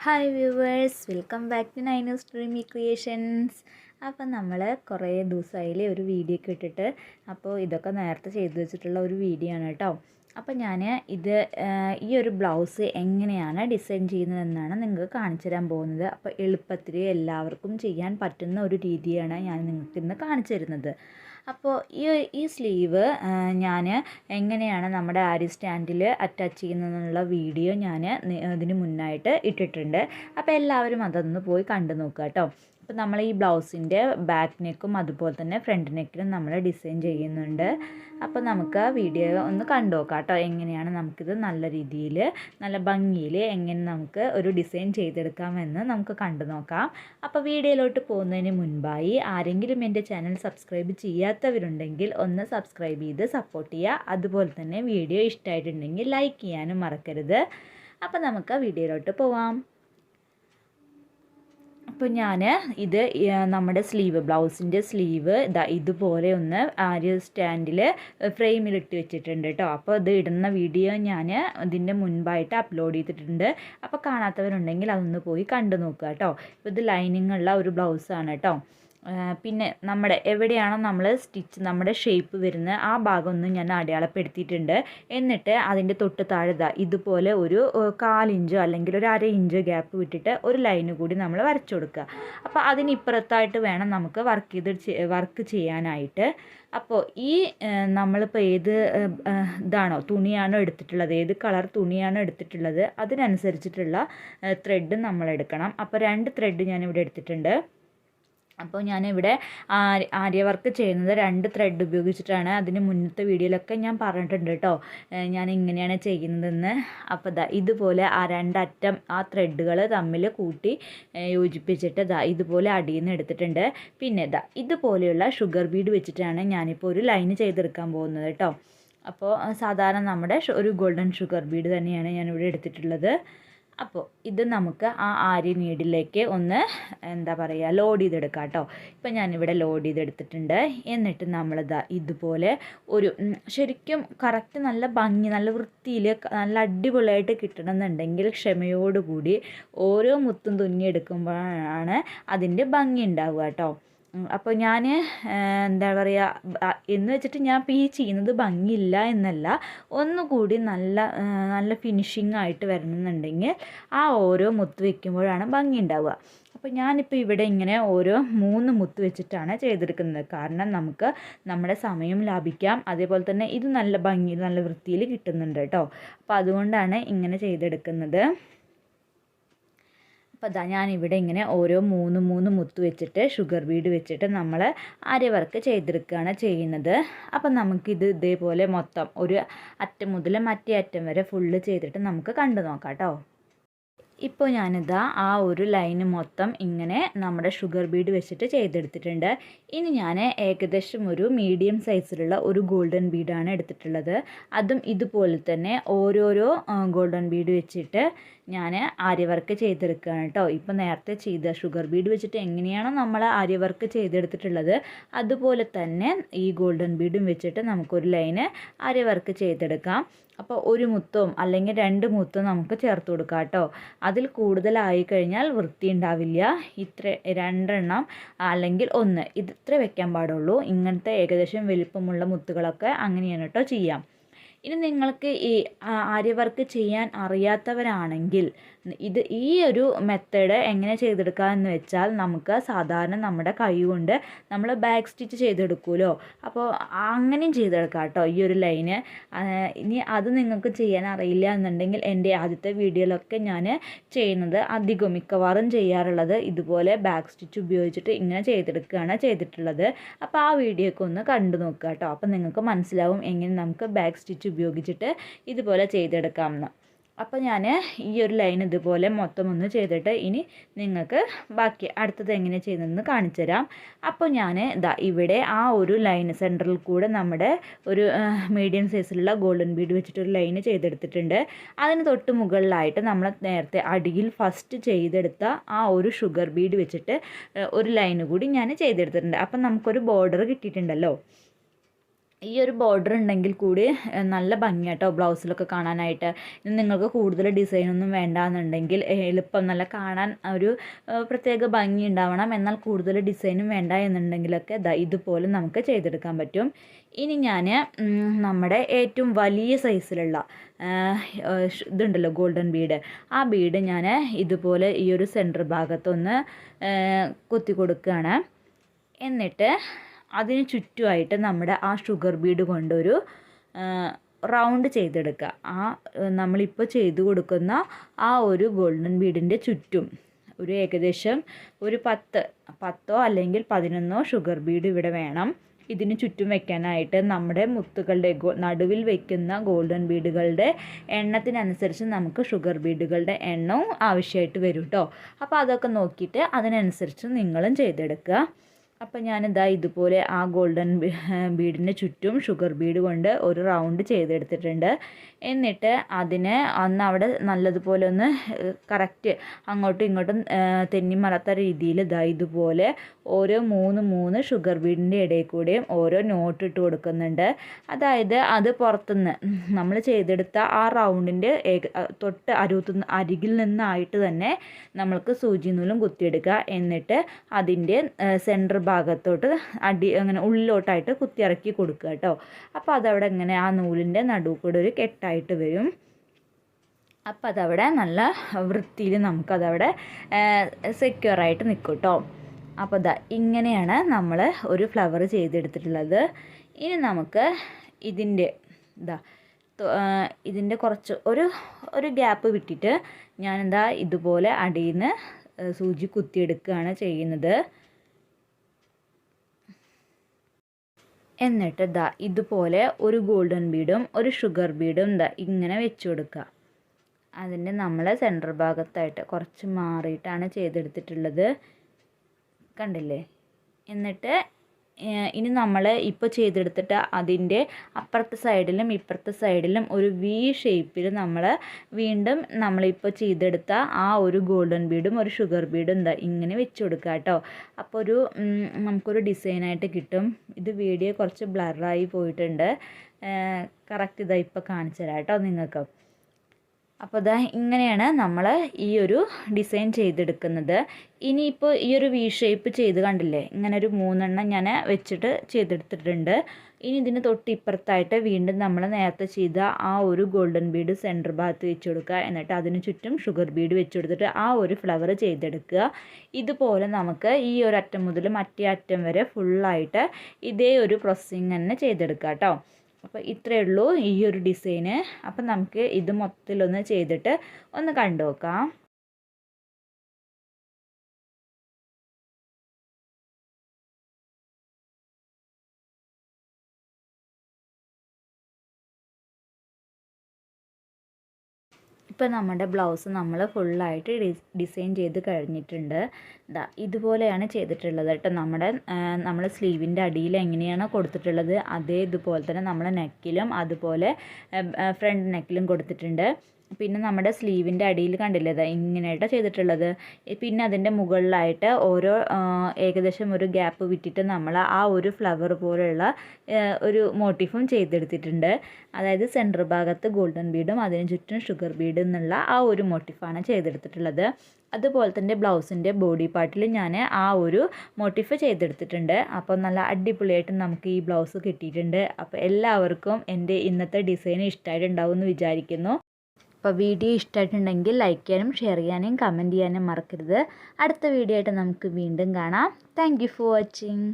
Hi viewers, welcome back to Nainu's dreamy creations. അപ്പം നമ്മൾ കുറേ ദിവസമായില്ലേ ഒരു വീഡിയോ ഒക്കെ ഇട്ടിട്ട്. അപ്പോൾ ഇതൊക്കെ നേരത്തെ ചെയ്തു വെച്ചിട്ടുള്ള ഒരു വീഡിയോ ആണ് കേട്ടോ. അപ്പോൾ ഞാൻ ഈ ഒരു ബ്ലൗസ് എങ്ങനെയാണ് ഡിസൈൻ ചെയ്യുന്നതെന്നാണ് നിങ്ങൾക്ക് കാണിച്ചു തരാൻ പോകുന്നത്. അപ്പോൾ എളുപ്പത്തിൽ എല്ലാവർക്കും ചെയ്യാൻ പറ്റുന്ന ഒരു രീതിയാണ് ഞാൻ നിങ്ങൾക്ക് ഇന്ന് കാണിച്ചു തരുന്നത്. അപ്പോൾ ഈ സ്ലീവ് ഞാൻ എങ്ങനെയാണ് നമ്മുടെ ആരി സ്റ്റാൻഡിൽ അറ്റാച്ച് ചെയ്യുന്നതെന്നുള്ള വീഡിയോ ഞാൻ ഇതിന് മുന്നായിട്ട് ഇട്ടിട്ടുണ്ട്. അപ്പോൾ എല്ലാവരും അതൊന്ന് പോയി കണ്ടു നോക്കുക കേട്ടോ. അപ്പോൾ നമ്മൾ ഈ ബ്ലൗസിൻ്റെ ബാക്ക് നെക്കും അതുപോലെ തന്നെ ഫ്രണ്ട് നെക്കിലും നമ്മൾ ഡിസൈൻ ചെയ്യുന്നുണ്ട്. അപ്പോൾ നമുക്ക് ആ വീഡിയോ ഒന്ന് കണ്ടു നോക്കാം കേട്ടോ. എങ്ങനെയാണ് നമുക്കിത് നല്ല രീതിയിൽ നല്ല ഭംഗിയിൽ എങ്ങനെ നമുക്ക് ഒരു ഡിസൈൻ ചെയ്തെടുക്കാമെന്ന് നമുക്ക് കണ്ടു നോക്കാം. അപ്പോൾ വീഡിയോയിലോട്ട് പോകുന്നതിന് മുൻപായി ആരെങ്കിലും എൻ്റെ ചാനൽ സബ്സ്ക്രൈബ് ചെയ്യാത്തവരുണ്ടെങ്കിൽ ഒന്ന് സബ്സ്ക്രൈബ് ചെയ്ത് സപ്പോർട്ട് ചെയ്യുക. അതുപോലെ തന്നെ വീഡിയോ ഇഷ്ടമായിട്ടുണ്ടെങ്കിൽ ലൈക്ക് ചെയ്യാനും മറക്കരുത്. അപ്പോൾ നമുക്ക് വീഡിയോയിലോട്ട് പോവാം. അപ്പോൾ ഞാൻ നമ്മുടെ ബ്ലൗസിൻ്റെ സ്ലീവ് ഇതുപോലെ ഒന്ന് ആരി സ്റ്റാൻഡിൽ ഫ്രെയിമിലിട്ട് വെച്ചിട്ടുണ്ട് കേട്ടോ. അപ്പോൾ ഇത് ഇടുന്ന വീഡിയോ ഞാൻ ഇതിൻ്റെ മുൻപായിട്ട് അപ്ലോഡ് ചെയ്തിട്ടുണ്ട്. അപ്പോൾ കാണാത്തവരുണ്ടെങ്കിൽ അതൊന്ന് പോയി കണ്ടു നോക്കുക കേട്ടോ. ഇപ്പോൾ ഇത് ലൈനിങ് ഉള്ള ഒരു ബ്ലൗസാണ് കേട്ടോ. പിന്നെ എവിടെയാണോ നമ്മൾ നമ്മുടെ ഷേപ്പ് വരുന്ന ആ ഭാഗമൊന്നും ഞാൻ അടയാളപ്പെടുത്തിയിട്ടുണ്ട്. എന്നിട്ട് അതിൻ്റെ തൊട്ട് താഴെ ഇതുപോലെ ഒരു 1/4 ഇഞ്ചോ അല്ലെങ്കിൽ ഒരു 1/2 ഇഞ്ച് ഗ്യാപ്പ് വിട്ടിട്ട് ഒരു ലൈന് കൂടി നമ്മൾ വരച്ചു കൊടുക്കുക. അപ്പോൾ അതിനിപ്പുറത്തായിട്ട് വേണം നമുക്ക് വർക്ക് ചെയ്യാനായിട്ട്. അപ്പോൾ നമ്മളിപ്പോൾ ഏത് തുണിയാണോ എടുത്തിട്ടുള്ളത്, ഏത് കളർ തുണിയാണോ എടുത്തിട്ടുള്ളത് അതിനനുസരിച്ചിട്ടുള്ള ത്രെഡ് നമ്മൾ എടുക്കണം. അപ്പോൾ 2 ത്രെഡ് ഞാനിവിടെ എടുത്തിട്ടുണ്ട്. അപ്പോൾ ഞാനിവിടെ ആര്യ വർക്ക് ചെയ്യുന്നത് 2 ത്രെഡ് ഉപയോഗിച്ചിട്ടാണ്. അതിന് മുന്നത്തെ വീഡിയോയിലൊക്കെ ഞാൻ പറഞ്ഞിട്ടുണ്ട് കേട്ടോ, ഞാൻ ഇങ്ങനെയാണ് ചെയ്യുന്നതെന്ന്. അപ്പോൾ ഇതുപോലെ ആ 2 അറ്റം ആ ത്രെഡുകൾ തമ്മിൽ കൂട്ടി യോജിപ്പിച്ചിട്ട് ഇതുപോലെ അടിയിൽ നിന്ന് എടുത്തിട്ടുണ്ട്. പിന്നെ ഇതുപോലെയുള്ള ഷുഗർ ബീഡ് വെച്ചിട്ടാണ് ഞാനിപ്പോൾ ഒരു ലൈന് ചെയ്തെടുക്കാൻ പോകുന്നത് കേട്ടോ. അപ്പോൾ സാധാരണ നമ്മുടെ ഒരു ഗോൾഡൻ ഷുഗർ ബീഡ് തന്നെയാണ് ഞാനിവിടെ എടുത്തിട്ടുള്ളത്. അപ്പോൾ ഇത് നമുക്ക് ആ ആരി നീഡിലേക്ക് ഒന്ന് ലോഡ് ചെയ്തെടുക്കാം കേട്ടോ. ഇപ്പം ഞാനിവിടെ ലോഡ് ചെയ്തെടുത്തിട്ടുണ്ട്. എന്നിട്ട് ഇതുപോലെ ഒരു ശരിക്കും കറക്റ്റ് നല്ല ഭംഗി നല്ല വൃത്തിയിൽ നല്ല അടിപൊളിയായിട്ട് കിട്ടണമെന്നുണ്ടെങ്കിൽ ക്ഷമയോടുകൂടി ഓരോ മുത്തും തുന്നിയെടുക്കുമ്പോഴാണ് അതിൻ്റെ ഭംഗി ഉണ്ടാവുക കേട്ടോ. അപ്പോൾ ഞാൻ എന്ന് വെച്ചിട്ട് ഞാൻ ഇപ്പോൾ ചെയ്യുന്നത് ഭംഗിയില്ല എന്നല്ല, ഒന്നുകൂടി നല്ല ഫിനിഷിംഗ് ആയിട്ട് വരണമെന്നുണ്ടെങ്കിൽ ആ ഓരോ മുത്ത് വയ്ക്കുമ്പോഴാണ് ഭംഗി ഉണ്ടാവുക. അപ്പോൾ ഞാനിപ്പോൾ ഇവിടെ ഇങ്ങനെ ഓരോ 3 മുത്ത് വെച്ചിട്ടാണ് ചെയ്തെടുക്കുന്നത്. കാരണം നമുക്ക് നമ്മുടെ സമയം ലാഭിക്കാം, അതേപോലെ തന്നെ ഇത് നല്ല ഭംഗി നല്ല വൃത്തിയിൽ കിട്ടുന്നുണ്ട് കേട്ടോ. അപ്പോൾ അതുകൊണ്ടാണ് ഇങ്ങനെ ചെയ്തെടുക്കുന്നത്. അപ്പോൾ ഞാനിവിടെ ഇങ്ങനെ ഓരോ 3 മുത്ത് വെച്ചിട്ട് ഷുഗർ ബീഡ് വെച്ചിട്ട് നമ്മൾ ആരി വർക്ക് ചെയ്തെടുക്കുകയാണ് ചെയ്യുന്നത്. അപ്പം നമുക്കിത് ഇതേപോലെ മൊത്തം ഒരു അറ്റം മുതൽ മറ്റേ അറ്റം വരെ ഫുള്ള് ചെയ്തിട്ട് നമുക്ക് കണ്ടു നോക്കാം കേട്ടോ. ഇപ്പോൾ ആ ഒരു ലൈന് മൊത്തം ഇങ്ങനെ നമ്മുടെ ഷുഗർ ബീഡ് വെച്ചിട്ട് ചെയ്തെടുത്തിട്ടുണ്ട്. ഇനി ഞാൻ ഏകദേശം ഒരു മീഡിയം സൈസിലുള്ള ഒരു ഗോൾഡൻ ബീഡാണ് എടുത്തിട്ടുള്ളത്. അതും ഇതുപോലെ തന്നെ ഓരോരോ ഗോൾഡൻ ബീഡ് വെച്ചിട്ട് ഞാൻ ആരി വർക്ക് ചെയ്തെടുക്കുകയാണ് കേട്ടോ. ഇപ്പോൾ നേരത്തെ ചെയ്ത ഷുഗർ ബീഡ് വെച്ചിട്ട് എങ്ങനെയാണോ നമ്മൾ ആരി വർക്ക് ചെയ്തെടുത്തിട്ടുള്ളത് അതുപോലെ തന്നെ ഈ ഗോൾഡൻ ബീഡും വെച്ചിട്ട് നമുക്കൊരു ലൈന് ആരി വർക്ക് ചെയ്തെടുക്കാം. അപ്പോൾ ഒരു മുത്തും അല്ലെങ്കിൽ 2 മുത്തും നമുക്ക് ചേർത്ത് കൊടുക്കാം കേട്ടോ. അതിൽ കൂടുതലായി കഴിഞ്ഞാൽ വൃത്തി ഉണ്ടാവില്ല. 2 അല്ലെങ്കിൽ 1 ഇത്ര വെക്കാൻ പാടുള്ളൂ. ഇങ്ങനത്തെ ഏകദേശം വലിപ്പമുള്ള മുത്തുകളൊക്കെ അങ്ങനെയാണ് കേട്ടോ ചെയ്യാം. ഇനി നിങ്ങൾക്ക് ഈ ആരി വർക്ക് ചെയ്യാൻ അറിയാത്തവരാണെങ്കിൽ ഈ ഒരു മെത്തേഡ് എങ്ങനെ ചെയ്തെടുക്കാമെന്ന് വെച്ചാൽ, നമുക്ക് സാധാരണ നമ്മുടെ കൈ കൊണ്ട് നമ്മൾ ബാക്ക് സ്റ്റിച്ച് ചെയ്തെടുക്കുമല്ലോ, അപ്പോൾ അങ്ങനെയും ചെയ്തെടുക്കാം കേട്ടോ ഈ ഒരു ലൈന്. ഇനി അത് നിങ്ങൾക്ക് ചെയ്യാൻ അറിയില്ല എന്നുണ്ടെങ്കിൽ എൻ്റെ ആദ്യത്തെ വീഡിയോയിലൊക്കെ ഞാൻ മിക്കവാറും ചെയ്യാറുള്ളത് ഇതുപോലെ ബാക്ക് സ്റ്റിച്ച് ഉപയോഗിച്ചിട്ട് ഇങ്ങനെ ചെയ്തെടുക്കുകയാണ് ചെയ്തിട്ടുള്ളത്. അപ്പോൾ ആ വീഡിയോ ഒക്കെ ഒന്ന് കണ്ടു നോക്കുക കേട്ടോ. അപ്പോൾ നിങ്ങൾക്ക് മനസ്സിലാവും എങ്ങനെ നമുക്ക് ബാക്ക് സ്റ്റിച്ച് ഉപയോഗിച്ചിട്ട് ഇതുപോലെ ചെയ്തെടുക്കാമെന്ന്. അപ്പോൾ ഞാൻ ഈ ഒരു ലൈൻ ഇതുപോലെ മൊത്തം ഒന്ന് ചെയ്തിട്ട് ഇനി നിങ്ങൾക്ക് ബാക്കി അടുത്തത് എങ്ങനെ ചെയ്യുന്നതെന്ന് കാണിച്ചു തരാം. അപ്പോൾ ഞാൻ ഇവിടെ ആ ഒരു ലൈന് സെൻറ്ററിൽ കൂടെ നമ്മുടെ ഒരു മീഡിയം സൈസിലുള്ള ഗോൾഡൻ ബീഡ് വെച്ചിട്ടൊരു ലൈന് ചെയ്തെടുത്തിട്ടുണ്ട്. അതിന് തൊട്ട് മുകളിലായിട്ട് നമ്മൾ നേരത്തെ അടിയിൽ ഫസ്റ്റ് ചെയ്തെടുത്ത ആ ഒരു ഷുഗർ ബീഡ് വെച്ചിട്ട് ഒരു ലൈന് കൂടി ഞാൻ ചെയ്തെടുത്തിട്ടുണ്ട്. അപ്പം നമുക്കൊരു ബോർഡർ കിട്ടിയിട്ടുണ്ടല്ലോ. ഈ ഒരു ബോർഡർ ഉണ്ടെങ്കിൽ കൂടി നല്ല ഭംഗിയാട്ടോ ബ്ലൗസിലൊക്കെ കാണാനായിട്ട്. ഇനി നിങ്ങൾക്ക് കൂടുതൽ ഡിസൈനൊന്നും വേണ്ടാന്നുണ്ടെങ്കിൽ എളുപ്പം നല്ല കാണാൻ ഒരു പ്രത്യേക ഭംഗി ഉണ്ടാവണം, എന്നാൽ കൂടുതൽ ഡിസൈനും വേണ്ട എന്നുണ്ടെങ്കിലൊക്കെ ഇതുപോലെ നമുക്ക് ചെയ്തെടുക്കാൻ പറ്റും. ഇനി ഞാൻ നമ്മുടെ ഏറ്റവും വലിയ സൈസിലുള്ള ഇതുണ്ടല്ലോ ഗോൾഡൻ ബീഡ്, ആ ബീഡ് ഞാൻ ഇതുപോലെ ഈ ഒരു സെൻറ്റർ ഭാഗത്തൊന്ന് കുത്തി കൊടുക്കുകയാണ്. എന്നിട്ട് അതിന് ചുറ്റുമായിട്ട് നമ്മുടെ ആ ഷുഗർ ബീഡ് കൊണ്ടൊരു റൗണ്ട് ചെയ്തെടുക്കുക. നമ്മളിപ്പോൾ ചെയ്തു കൊടുക്കുന്ന ആ ഒരു ഗോൾഡൻ ബീഡിൻ്റെ ചുറ്റും ഒരു ഏകദേശം ഒരു 10 അല്ലെങ്കിൽ 11 ഷുഗർ ബീഡ് ഇവിടെ വേണം. ഇതിന് ചുറ്റും വെക്കാനായിട്ട് നമ്മുടെ മുത്തുകളുടെ നടുവിൽ വയ്ക്കുന്ന ഗോൾഡൻ ബീഡുകളുടെ എണ്ണത്തിനനുസരിച്ച് നമുക്ക് ഷുഗർ ബീഡുകളുടെ എണ്ണവും ആവശ്യമായിട്ട് വരും കേട്ടോ. അപ്പോൾ അതൊക്കെ നോക്കിയിട്ട് അതിനനുസരിച്ച് നിങ്ങളും ചെയ്തെടുക്കുക. അപ്പോൾ ഞാനിതാ ഇതുപോലെ ആ ഗോൾഡൻ ബീഡിന് ചുറ്റും ഷുഗർ ബീഡ് കൊണ്ട് ഒരു റൗണ്ട് ചെയ്തെടുത്തിട്ടുണ്ട്. എന്നിട്ട് അതിനെ അവിടെ നല്ലതുപോലെ ഒന്ന് കറക്റ്റ് അങ്ങോട്ടും ഇങ്ങോട്ടും തെന്നിമറത്ത രീതിയിൽ ഇതുപോലെ ഓരോ 3 ഷുഗർ ബീഡിൻ്റെ ഇടയിൽ കൂടെയും ഓരോ നോട്ട് ഇട്ട് കൊടുക്കുന്നുണ്ട്. അതായത് അത് പുറത്തുനിന്ന് നമ്മൾ ചെയ്തെടുത്ത ആ റൗണ്ടിൻ്റെ തൊട്ട് അരികിൽ നിന്നായിട്ട് തന്നെ നമ്മൾക്ക് സൂചി നൂലും കുത്തിയെടുക്കുക. എന്നിട്ട് അതിൻ്റെ സെൻറ്റർ ഭാഗത്തോട്ട് അങ്ങനെ ഉള്ളിലോട്ടായിട്ട് കുത്തിയിറക്കി കൊടുക്കുക കേട്ടോ. അപ്പോൾ അതവിടെ ഇങ്ങനെ ആ നൂലിൻ്റെ നടുവ് കൂടെ ഒരു കെട്ടായിട്ട് വരും. അപ്പോൾ അതവിടെ നല്ല വൃത്തിയിൽ നമുക്കതവിടെ സെക്യൂറായിട്ട് നിൽക്കും കേട്ടോ. അപ്പോൾ ഇങ്ങനെയാണ് നമ്മൾ ഒരു ഫ്ലവർ ചെയ്തെടുത്തിട്ടുള്ളത്. ഇനി നമുക്ക് ഇതിൻ്റെ കുറച്ച് ഒരു ഗ്യാപ്പ് വിട്ടിട്ട് ഞാനെന്താ ഇതുപോലെ അടിയിൽ നിന്ന് സൂചി കുത്തിയെടുക്കുകയാണ് ചെയ്യുന്നത്. എന്നിട്ട് ഇതുപോലെ ഒരു ഗോൾഡൻ ബീഡും ഒരു ഷുഗർ ബീഡും ഇങ്ങനെ വെച്ച് കൊടുക്കുക. അതിൻ്റെ നമ്മൾ സെൻറ്റർ ഭാഗത്തായിട്ട് കുറച്ച് മാറിയിട്ടാണ് ചെയ്തെടുത്തിട്ടുള്ളത്, കണ്ടില്ലേ. എന്നിട്ട് ഇനി നമ്മൾ ഇപ്പോൾ ചെയ്തെടുത്തിട്ട് അതിൻ്റെ അപ്പുറത്തെ സൈഡിലും ഇപ്പുറത്തെ സൈഡിലും ഒരു വി ഷേപ്പിൽ നമ്മൾ വീണ്ടും നമ്മളിപ്പോൾ ചെയ്തെടുത്ത ആ ഒരു ഗോൾഡൻ ബീഡും ഒരു ഷുഗർ ബീഡും ഇങ്ങനെ വെച്ച് കൊടുക്കുക കേട്ടോ. അപ്പോൾ നമുക്കൊരു ഡിസൈനായിട്ട് കിട്ടും. ഇത് വീഡിയോ കുറച്ച് ബ്ലറായി പോയിട്ടുണ്ട്, കറക്റ്റ് ഇപ്പോൾ കാണിച്ചു തരാം കേട്ടോ നിങ്ങൾക്ക്. അപ്പോൾ ഇങ്ങനെയാണ് നമ്മൾ ഈ ഒരു ഡിസൈൻ ചെയ്തെടുക്കുന്നത്. ഇനിയിപ്പോൾ ഈ ഒരു വി ഷേപ്പ് ചെയ്ത് കണ്ടില്ലേ, ഇങ്ങനെ ഒരു 3 ഞാൻ വെച്ചിട്ട് ചെയ്തെടുത്തിട്ടുണ്ട്. ഇനി ഇതിന് തൊട്ടിപ്പുറത്തായിട്ട് വീണ്ടും നമ്മൾ നേരത്തെ ചെയ്ത ആ ഒരു ഗോൾഡൻ ബീഡ് സെൻറ്റർ ഭാഗത്ത് വെച്ച് കൊടുക്കുക. എന്നിട്ട് അതിന് ചുറ്റും ഷുഗർ ബീഡ് വെച്ച് കൊടുത്തിട്ട് ആ ഒരു ഫ്ലവർ ചെയ്തെടുക്കുക. ഇതുപോലെ നമുക്ക് ഈ ഒരു അറ്റം മുതൽ മറ്റേ അറ്റം വരെ ഫുള്ളായിട്ട് ഇതേ ഒരു പ്രോസസ്സിങ് തന്നെ ചെയ്തെടുക്കുക കേട്ടോ. അപ്പോൾ ഇത്രയേ ഉള്ളൂ ഈ ഒരു ഡിസൈന്. അപ്പം നമുക്ക് ഇത് മൊത്തത്തിലൊന്ന് ചെയ്തിട്ട് ഒന്ന് കണ്ടു നോക്കാം. ഇപ്പോൾ നമ്മുടെ ബ്ലൗസ് നമ്മൾ ഫുള്ളായിട്ട് ഡിസൈൻ ചെയ്ത് കഴിഞ്ഞിട്ടുണ്ട്. ഇതുപോലെയാണ് ചെയ്തിട്ടുള്ളത് കേട്ടോ. നമ്മൾ സ്ലീവിൻ്റെ അടിയിൽ എങ്ങനെയാണോ കൊടുത്തിട്ടുള്ളത് അതേ ഇതുപോലെ തന്നെ നമ്മൾ നെക്കിലും അതുപോലെ ഫ്രണ്ട് നെക്കിലും കൊടുത്തിട്ടുണ്ട്. പിന്നെ നമ്മുടെ സ്ലീവിൻ്റെ അടിയിൽ കണ്ടില്ലേ ഇങ്ങനെയായിട്ടാണ് ചെയ്തിട്ടുള്ളത്. പിന്നെ അതിൻ്റെ മുകളിലായിട്ട് ഏകദേശം ഒരു ഗ്യാപ്പ് വിട്ടിട്ട് നമ്മൾ ആ ഒരു ഫ്ലവർ പോലെയുള്ള ഒരു മോട്ടീഫും ചെയ്തെടുത്തിട്ടുണ്ട്. അതായത് സെൻറ്റർ ഭാഗത്ത് ഗോൾഡൻ ബീഡും അതിന് ചുറ്റും ഷുഗർ ബീഡ് എന്നുള്ള ആ ഒരു മോട്ടീഫാണ് ചെയ്തെടുത്തിട്ടുള്ളത്. അതുപോലെ തന്നെ ബ്ലൗസിൻ്റെ ബോഡി പാർട്ടിൽ ഞാൻ ആ ഒരു മോട്ടീഫ് ചെയ്തെടുത്തിട്ടുണ്ട്. അപ്പോൾ നല്ല അടിപൊളിയായിട്ട് നമുക്ക് ഈ ബ്ലൗസ് കിട്ടിയിട്ടുണ്ട്. അപ്പോൾ എല്ലാവർക്കും എൻ്റെ ഇന്നത്തെ ഡിസൈൻ ഇഷ്ടമായിട്ടുണ്ടാവും എന്ന് വിചാരിക്കുന്നു. അപ്പോൾ വീഡിയോ ഇഷ്ടമായിട്ടുണ്ടെങ്കിൽ ലൈക്ക് ചെയ്യാനും ഷെയർ ചെയ്യാനും കമൻറ്റ് ചെയ്യാനും മറക്കരുത്. അടുത്ത വീഡിയോ ആയിട്ട് നമുക്ക് വീണ്ടും കാണാം. Thank you for watching.